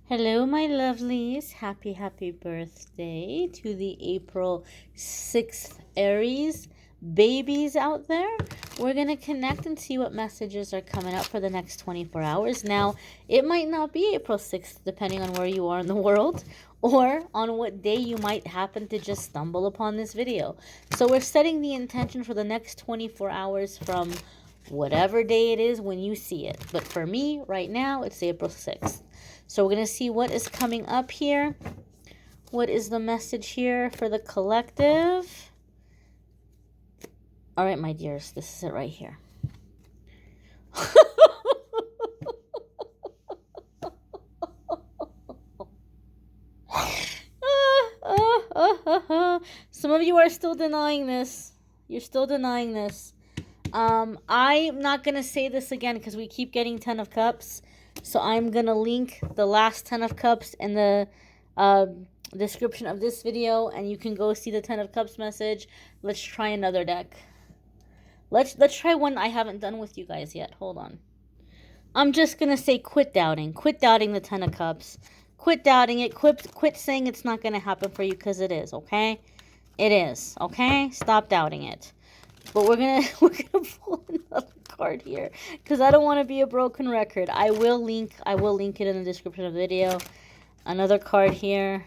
Hello, my lovelies. Happy birthday to the April 6th Aries babies out there. We're going to connect and see what messages are coming up for the next 24 hours. Now, it might not be April 6th, depending on where you are in the world or on what day you might happen to just stumble upon this video. So we're setting the intention for the next 24 hours from whatever day it is when you see it. But for me, right now, it's April 6th. So we're going to see what is coming up here. What is the message here for the collective? All right, my dears, this is it right here. Some of you are still denying this. You're still denying this. I'm not going to say this again because we keep getting 10 of Cups. So I'm going to link the last 10 of Cups in the description of this video. And you can go see the 10 of Cups message. Let's try another deck. Let's try one I haven't done with you guys yet. Hold on. I'm just going to say quit doubting. Quit doubting the 10 of Cups. Quit doubting it. Quit saying it's not going to happen for you because it is, okay? It is, okay? Stop doubting it. But we're gonna pull another card here because I don't want to be a broken record. I will link it in the description of the video. Another card here.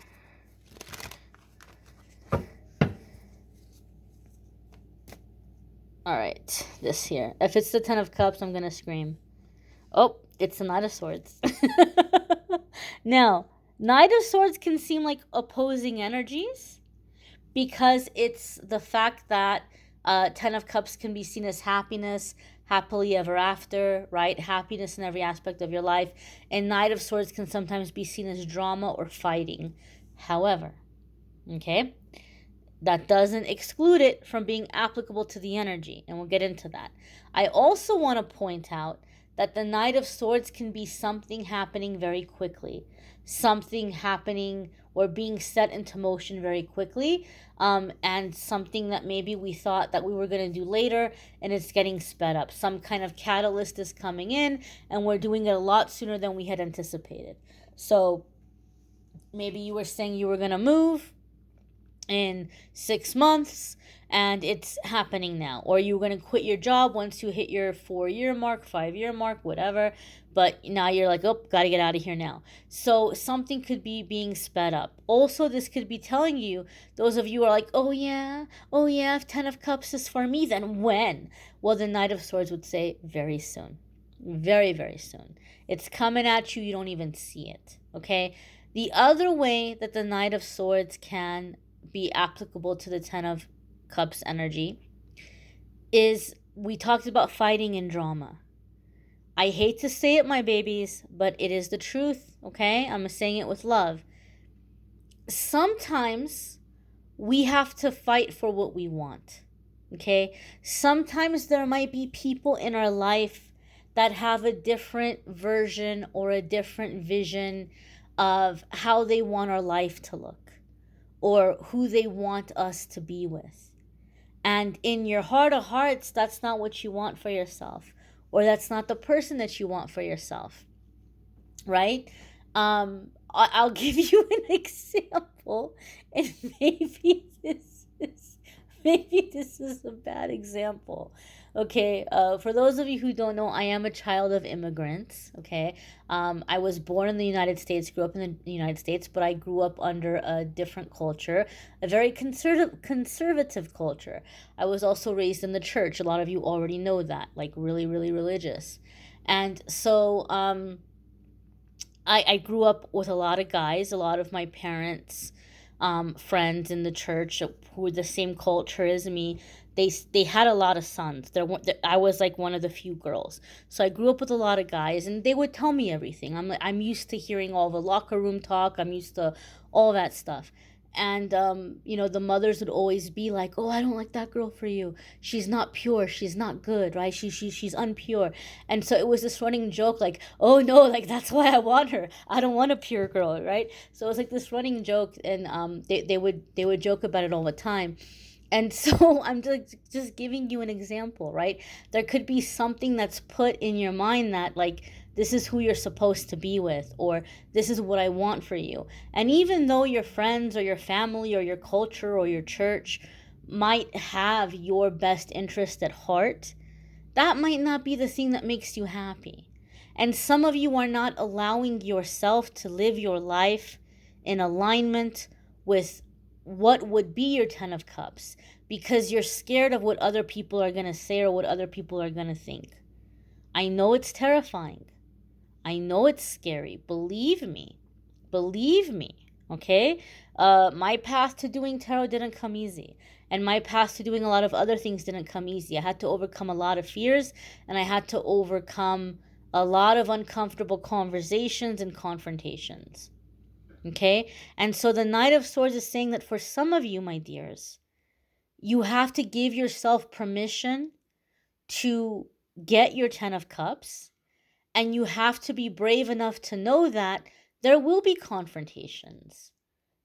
All right, this here. If it's the 10 of Cups, I'm gonna scream. Oh, it's the Knight of Swords. Now, Knight of Swords can seem like opposing energies because it's the fact that 10 of Cups can be seen as happiness, happily ever after, right? Happiness in every aspect of your life. And Knight of Swords can sometimes be seen as drama or fighting. However, okay, that doesn't exclude it from being applicable to the energy. And we'll get into that. I also want to point out that the Knight of Swords can be something happening very quickly. Something happening or being set into motion very quickly, and something that maybe we thought that we were going to do later, and it's getting sped up. Some kind of catalyst is coming in, and we're doing it a lot sooner than we had anticipated. So maybe you were saying you were going to move in 6 months, and it's happening now. Or you were going to quit your job once you hit your 4-year mark, 5-year mark, whatever. But now you're like, oh, got to get out of here now. So something could be being sped up. Also, this could be telling you, those of you who are like, oh yeah, if 10 of Cups is for me, then when? Well, the Knight of Swords would say very soon. Very, very soon. It's coming at you. You don't even see it. Okay? The other way that the Knight of Swords can be applicable to the 10 of Cups energy is, we talked about fighting and drama. I hate to say it, my babies, but it is the truth, okay? I'm saying it with love. Sometimes we have to fight for what we want, okay? Sometimes there might be people in our life that have a different version or a different vision of how they want our life to look, or who they want us to be with. And in your heart of hearts, that's not what you want for yourself, or that's not the person that you want for yourself, right? I'll give you an example, and maybe this is a bad example. Okay, for those of you who don't know, I am a child of immigrants, okay? I was born in the United States, grew up in the United States, but I grew up under a different culture, a very conservative culture. I was also raised in the church. A lot of you already know that, like really, really religious. And so I grew up with a lot of guys, a lot of my parents' friends in the church who were the same culture as me. They had a lot of sons. I was like one of the few girls. So I grew up with a lot of guys, and they would tell me everything. I'm used to hearing all the locker room talk. I'm used to all that stuff. And the mothers would always be like, "Oh, I don't like that girl for you. She's not pure. She's not good, right? She's unpure." And so it was this running joke, like, "Oh no, like that's why I want her. I don't want a pure girl, right?" So it was like this running joke, and they would joke about it all the time. And so I'm just giving you an example, right? There could be something that's put in your mind that, like, this is who you're supposed to be with, or this is what I want for you. And even though your friends or your family or your culture or your church might have your best interest at heart, that might not be the thing that makes you happy. And some of you are not allowing yourself to live your life in alignment with what would be your 10 of Cups because you're scared of what other people are going to say or what other people are going to think. I know it's terrifying. I know it's scary. Believe me. Believe me. Okay? My path to doing tarot didn't come easy. And my path to doing a lot of other things didn't come easy. I had to overcome a lot of fears, and I had to overcome a lot of uncomfortable conversations and confrontations. Okay? And so the Knight of Swords is saying that for some of you, my dears, you have to give yourself permission to get your 10 of Cups, and you have to be brave enough to know that there will be confrontations.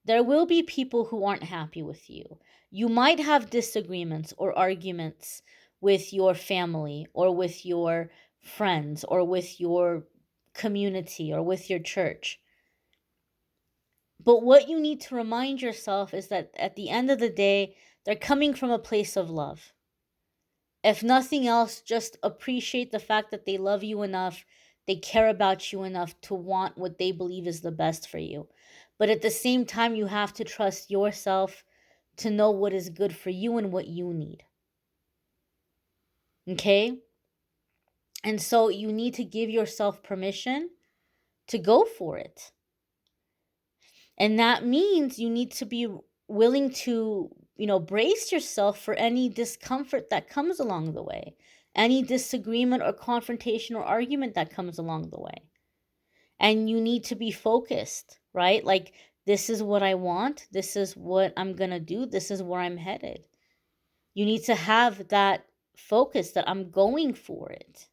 There will be people who aren't happy with you. You might have disagreements or arguments with your family or with your friends or with your community or with your church. But what you need to remind yourself is that at the end of the day, they're coming from a place of love. If nothing else, just appreciate the fact that they love you enough, they care about you enough to want what they believe is the best for you. But at the same time, you have to trust yourself to know what is good for you and what you need. Okay? And so you need to give yourself permission to go for it. And that means you need to be willing to, brace yourself for any discomfort that comes along the way, any disagreement or confrontation or argument that comes along the way. And you need to be focused, right? Like, this is what I want. This is what I'm going to do. This is where I'm headed. You need to have that focus that I'm going for it.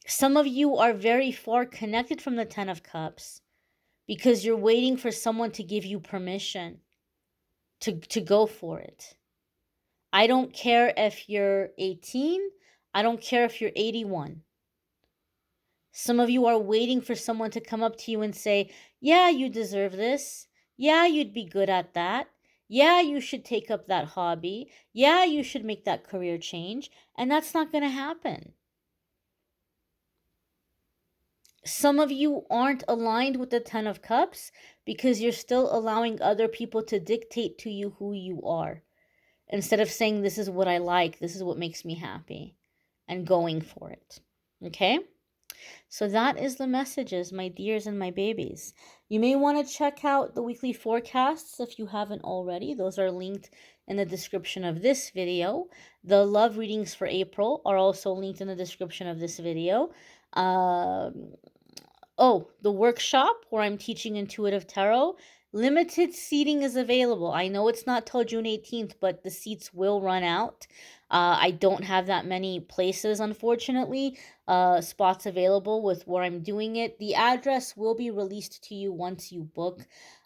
Some of you are very far connected from the 10 of Cups because you're waiting for someone to give you permission to go for it. I don't care if you're 18. I don't care if you're 81. Some of you are waiting for someone to come up to you and say, yeah, you deserve this. Yeah, you'd be good at that. Yeah, you should take up that hobby. Yeah, you should make that career change. And that's not going to happen. Some of you aren't aligned with the 10 of Cups because you're still allowing other people to dictate to you who you are. Instead of saying, this is what I like, this is what makes me happy, and going for it. Okay? So that is the messages, my dears and my babies. You may want to check out the weekly forecasts if you haven't already. Those are linked in the description of this video. The love readings for April are also linked in the description of this video. The workshop where I'm teaching intuitive tarot, limited seating is available. I know it's not till June 18th, but the seats will run out. I don't have that many places, unfortunately, spots available with where I'm doing it. The address will be released to you once you book.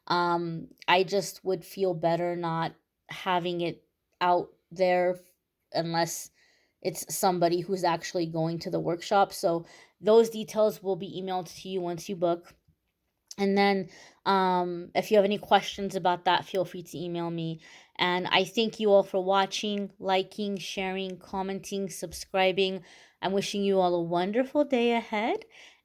I just would feel better not having it out there unless it's somebody who's actually going to the workshop. So those details will be emailed to you once you book. And then if you have any questions about that, feel free to email me. And I thank you all for watching, liking, sharing, commenting, subscribing. I'm wishing you all a wonderful day ahead.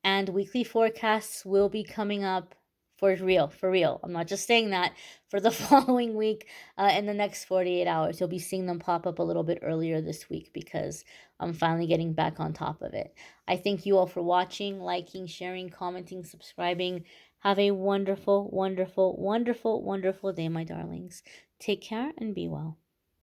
And weekly forecasts will be coming up for real. I'm not just saying that, for the following week in the next 48 hours. You'll be seeing them pop up a little bit earlier this week because I'm finally getting back on top of it. I thank you all for watching, liking, sharing, commenting, subscribing. Have a wonderful, wonderful, wonderful, wonderful day, my darlings. Take care and be well.